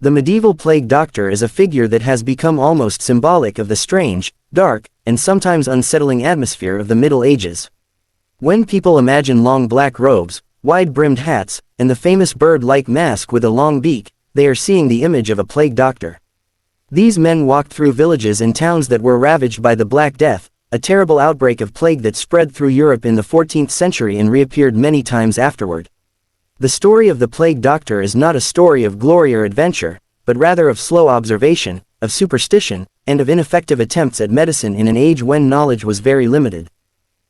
The medieval plague doctor is a figure that has become almost symbolic of the strange, dark, and sometimes unsettling atmosphere of the Middle Ages. When people imagine long black robes, wide-brimmed hats, and the famous bird-like mask with a long beak, they are seeing the image of a plague doctor. These men walked through villages and towns that were ravaged by the Black Death, a terrible outbreak of plague that spread through Europe in the 14th century and reappeared many times afterward. The story of the plague doctor is not a story of glory or adventure, but rather of slow observation, of superstition, and of ineffective attempts at medicine in an age when knowledge was very limited.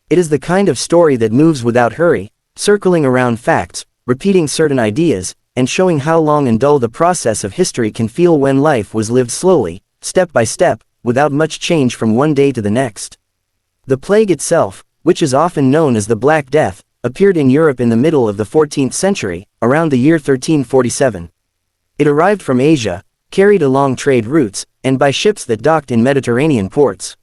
It is the kind of story that moves without hurry, circling around facts, repeating certain ideas, and showing how long and dull the process of history can feel when life was lived slowly, step by step, without much change from one day to the next. The plague itself, which is often known as the Black Death, appeared in Europe in the middle of the 14th century, around the year 1347. It arrived from Asia, carried along trade routes, and by ships that docked in Mediterranean ports.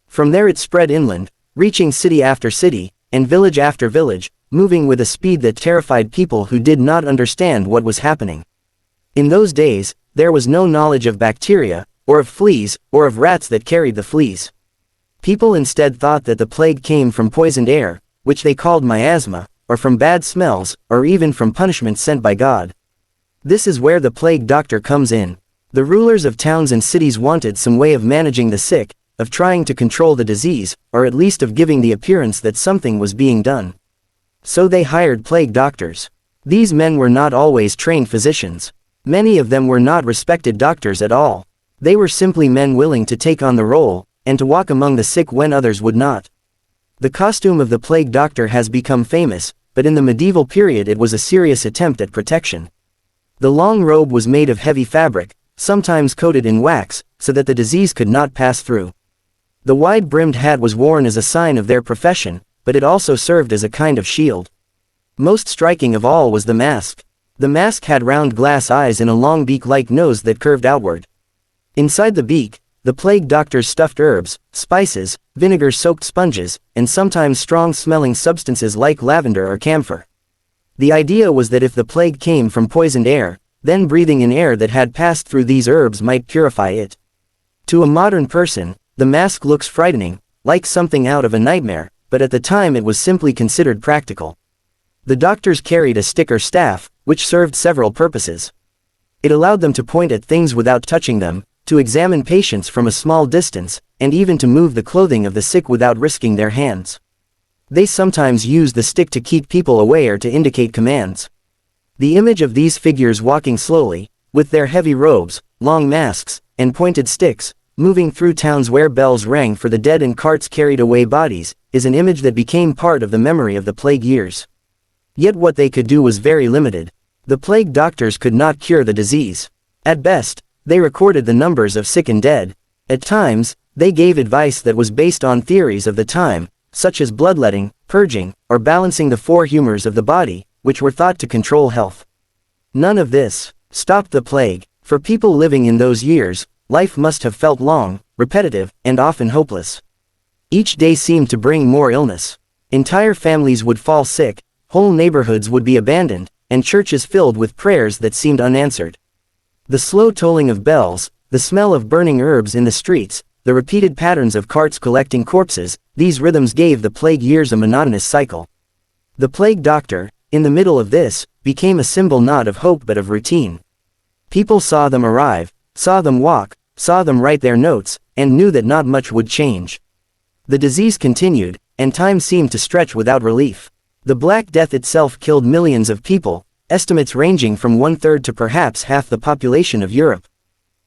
From there it spread inland, reaching city after city, and village after village, moving with a speed that terrified people who did not understand what was happening. In those days, there was no knowledge of bacteria, or of fleas, or of rats that carried the fleas. People instead thought that the plague came from poisoned air, which they called miasma, or from bad smells, or even from punishment sent by God. This is where the plague doctor comes in. The rulers of towns and cities wanted some way of managing the sick, of trying to control the disease, or at least of giving the appearance that something was being done. So they hired plague doctors. These men were not always trained physicians. Many of them were not respected doctors at all. They were simply men willing to take on the role, and to walk among the sick when others would not. The costume of the plague doctor has become famous, but in the medieval period it was a serious attempt at protection. The long robe was made of heavy fabric, sometimes coated in wax, so that the disease could not pass through. The wide-brimmed hat was worn as a sign of their profession, but it also served as a kind of shield. Most striking of all was the mask. The mask had round glass eyes and a long beak-like nose that curved outward. Inside the beak, the plague doctors stuffed herbs, spices, vinegar-soaked sponges, and sometimes strong-smelling substances like lavender or camphor. The idea was that if the plague came from poisoned air, then breathing in air that had passed through these herbs might purify it. To a modern person, the mask looks frightening, like something out of a nightmare, but at the time it was simply considered practical. The doctors carried a stick or staff, which served several purposes. It allowed them to point at things without touching them, to examine patients from a small distance, and even to move the clothing of the sick without risking their hands. They sometimes used the stick to keep people away or to indicate commands. The image of these figures walking slowly, with their heavy robes, long masks, and pointed sticks, moving through towns where bells rang for the dead and carts carried away bodies, is an image that became part of the memory of the plague years. Yet what they could do was very limited. The plague doctors could not cure the disease. At best, they recorded the numbers of sick and dead. At times, they gave advice that was based on theories of the time, such as bloodletting, purging, or balancing the four humors of the body, which were thought to control health. None of this stopped the plague. For people living in those years, life must have felt long, repetitive, and often hopeless. Each day seemed to bring more illness. Entire families would fall sick, whole neighborhoods would be abandoned, and churches filled with prayers that seemed unanswered. The slow tolling of bells, the smell of burning herbs in the streets, the repeated patterns of carts collecting corpses, these rhythms gave the plague years a monotonous cycle. The plague doctor, in the middle of this, became a symbol not of hope but of routine. People saw them arrive, saw them walk, saw them write their notes, and knew that not much would change. The disease continued, and time seemed to stretch without relief. The Black Death itself killed millions of people, estimates ranging from 1/3 to perhaps half the population of Europe.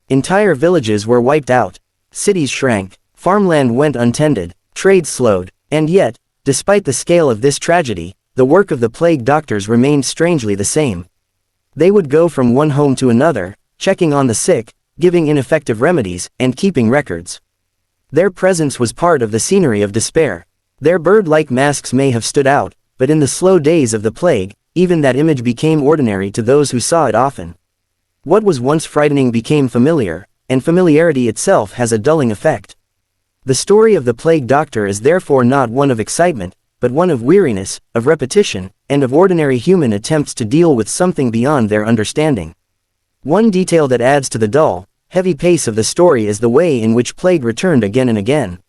Entire villages were wiped out. Cities shrank, farmland went untended, trade slowed, and yet, despite the scale of this tragedy, the work of the plague doctors remained strangely the same. They would go from one home to another, checking on the sick, giving ineffective remedies, and keeping records. Their presence was part of the scenery of despair. Their bird-like masks may have stood out, but in the slow days of the plague, even that image became ordinary to those who saw it often. What was once frightening became familiar, and familiarity itself has a dulling effect. The story of the plague doctor is therefore not one of excitement, but one of weariness, of repetition, and of ordinary human attempts to deal with something beyond their understanding. One detail that adds to the dull, heavy pace of the story is the way in which plague returned again and again.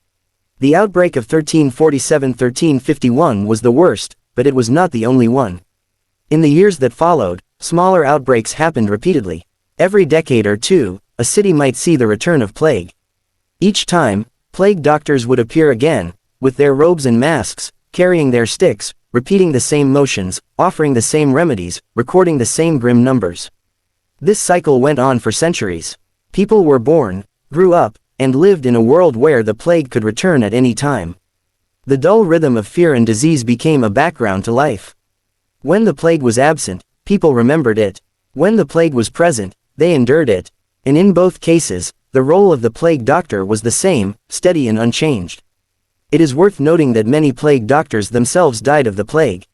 The outbreak of 1347–1351 was the worst, but it was not the only one. In the years that followed, smaller outbreaks happened repeatedly. Every decade or two, a city might see the return of plague. Each time, plague doctors would appear again, with their robes and masks, carrying their sticks, repeating the same motions, offering the same remedies, recording the same grim numbers. This cycle went on for centuries. People were born, grew up, and lived in a world where the plague could return at any time. The dull rhythm of fear and disease became a background to life. When the plague was absent, people remembered it. When the plague was present, they endured it. And in both cases, the role of the plague doctor was the same, steady and unchanged. It is worth noting that many plague doctors themselves died of the plague.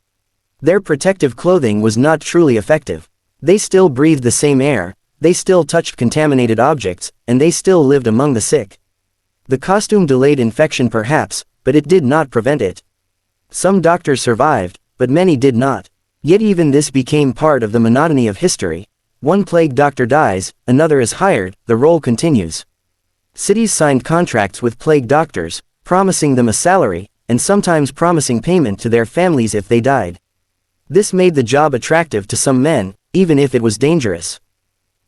Their protective clothing was not truly effective. They still breathed the same air, they still touched contaminated objects, and they still lived among the sick. The costume delayed infection perhaps, but it did not prevent it. Some doctors survived, but many did not. Yet even this became part of the monotony of history. One plague doctor dies, another is hired, the role continues. Cities signed contracts with plague doctors, promising them a salary, and sometimes promising payment to their families if they died. This made the job attractive to some men, even if it was dangerous.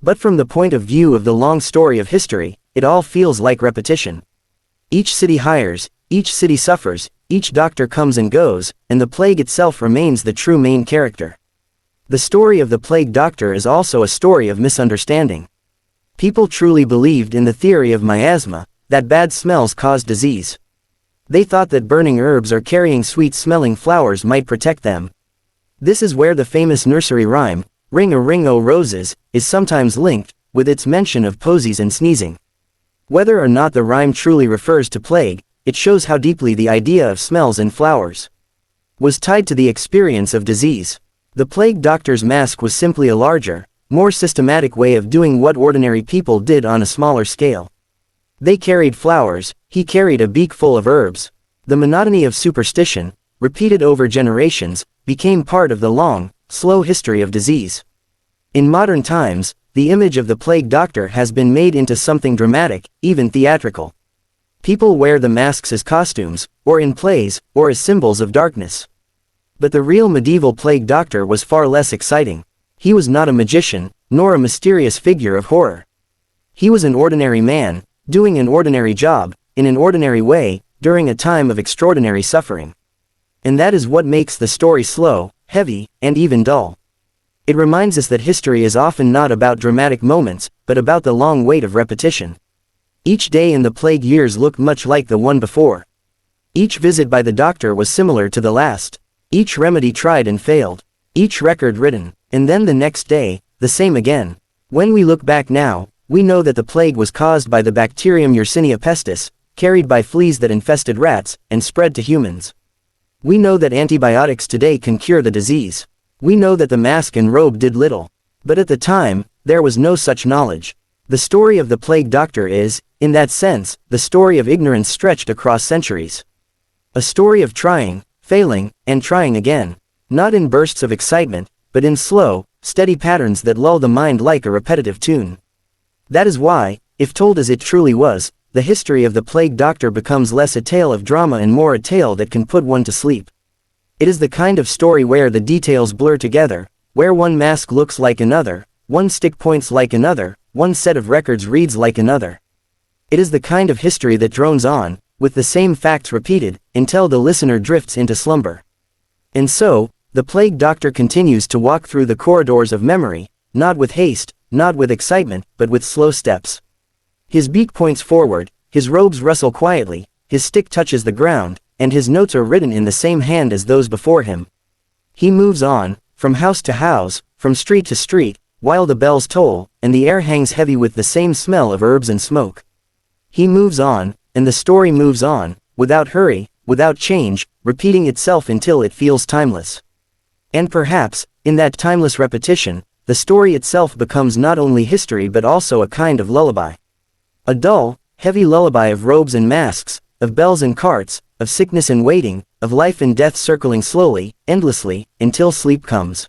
But from the point of view of the long story of history, it all feels like repetition. Each city hires, each city suffers, each doctor comes and goes, and the plague itself remains the true main character. The story of the plague doctor is also a story of misunderstanding. People truly believed in the theory of miasma, that bad smells caused disease. They thought that burning herbs or carrying sweet-smelling flowers might protect them. This is where the famous nursery rhyme, "Ring a ring o' roses," is sometimes linked, with its mention of posies and sneezing. Whether or not the rhyme truly refers to plague, it shows how deeply the idea of smells and flowers was tied to the experience of disease. The plague doctor's mask was simply a larger, more systematic way of doing what ordinary people did on a smaller scale. They carried flowers, he carried a beak full of herbs. The monotony of superstition, repeated over generations, became part of the long, slow history of disease. In modern times, the image of the plague doctor has been made into something dramatic, even theatrical. People wear the masks as costumes, or in plays, or as symbols of darkness. But the real medieval plague doctor was far less exciting. He was not a magician, nor a mysterious figure of horror. He was an ordinary man, doing an ordinary job, in an ordinary way, during a time of extraordinary suffering. And that is what makes the story slow, heavy, and even dull. It reminds us that history is often not about dramatic moments, but about the long wait of repetition. Each day in the plague years looked much like the one before. Each visit by the doctor was similar to the last. Each remedy tried and failed. Each record written. And then the next day, the same again. When we look back now, we know that the plague was caused by the bacterium Yersinia pestis, carried by fleas that infested rats, and spread to humans. We know that antibiotics today can cure the disease. We know that the mask and robe did little. But at the time, there was no such knowledge. The story of the plague doctor is, in that sense, the story of ignorance stretched across centuries. A story of trying, failing, and trying again. Not in bursts of excitement, but in slow, steady patterns that lull the mind like a repetitive tune. That is why, if told as it truly was, the history of the plague doctor becomes less a tale of drama and more a tale that can put one to sleep. It is the kind of story where the details blur together, where one mask looks like another, one stick points like another, one set of records reads like another. It is the kind of history that drones on, with the same facts repeated, until the listener drifts into slumber. And so, the plague doctor continues to walk through the corridors of memory, not with haste, not with excitement, but with slow steps. His beak points forward, his robes rustle quietly, his stick touches the ground, and his notes are written in the same hand as those before him. He moves on, from house to house, from street to street, while the bells toll, and the air hangs heavy with the same smell of herbs and smoke. He moves on, and the story moves on, without hurry, without change, repeating itself until it feels timeless. And perhaps, in that timeless repetition, the story itself becomes not only history but also a kind of lullaby. A dull, heavy lullaby of robes and masks, of bells and carts, of sickness and waiting, of life and death circling slowly, endlessly, until sleep comes.